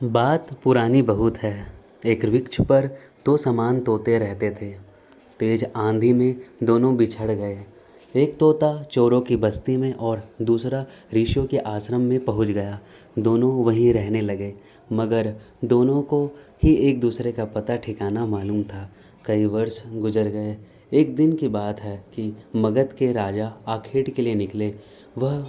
बात पुरानी बहुत है। एक वृक्ष पर दो समान तोते रहते थे। तेज आंधी में दोनों बिछड़ गए। एक तोता चोरों की बस्ती में और दूसरा ऋषियों के आश्रम में पहुंच गया। दोनों वहीं रहने लगे, मगर दोनों को ही एक दूसरे का पता ठिकाना मालूम था। कई वर्ष गुजर गए। एक दिन की बात है कि मगध के राजा आखेट के लिए निकले। वह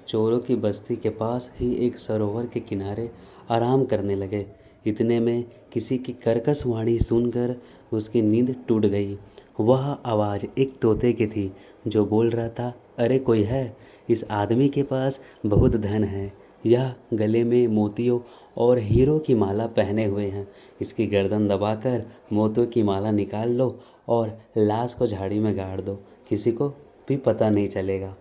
चोरों की बस्ती के पास ही एक सरोवर के किनारे आराम करने लगे। इतने में किसी की कर्कश वाणी सुनकर उसकी नींद टूट गई। वह आवाज़ एक तोते की थी, जो बोल रहा था, अरे कोई है? इस आदमी के पास बहुत धन है। यह गले में मोतियों और हीरों की माला पहने हुए हैं। इसकी गर्दन दबाकर मोतियों की माला निकाल लो और लाश को झाड़ी में गाड़ दो। किसी को भी पता नहीं चलेगा।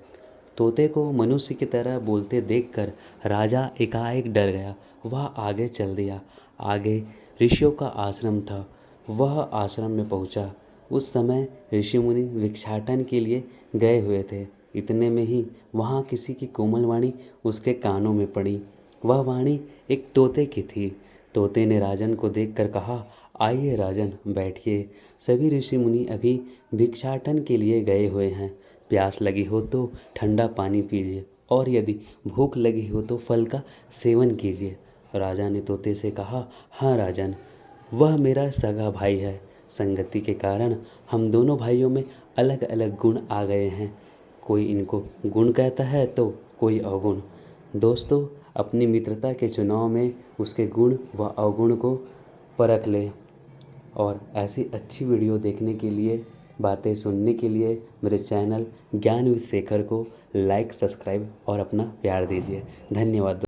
तोते को मनुष्य की तरह बोलते देखकर राजा एकाएक डर गया। वह आगे चल दिया। आगे ऋषियों का आश्रम था। वह आश्रम में पहुंचा। उस समय ऋषि मुनि भिक्षाटन के लिए गए हुए थे। इतने में ही वहाँ किसी की कोमल वाणी उसके कानों में पड़ी। वह वाणी एक तोते की थी। तोते ने राजन को देखकर कहा, आइए राजन, बैठिए। सभी ऋषि मुनि अभी भिक्षाटन के लिए गए हुए हैं। प्यास लगी हो तो ठंडा पानी पीजिए, और यदि भूख लगी हो तो फल का सेवन कीजिए। राजा ने तोते से कहा, हाँ राजन, वह मेरा सगा भाई है। संगति के कारण हम दोनों भाइयों में अलग अलग गुण आ गए हैं। कोई इनको गुण कहता है तो कोई अवगुण। दोस्तों, अपनी मित्रता के चुनाव में उसके गुण व अवगुण को परख ले। और ऐसी अच्छी वीडियो देखने के लिए, बातें सुनने के लिए मेरे चैनल ज्ञान विद शेखर को लाइक, सब्सक्राइब और अपना प्यार दीजिए। धन्यवाद।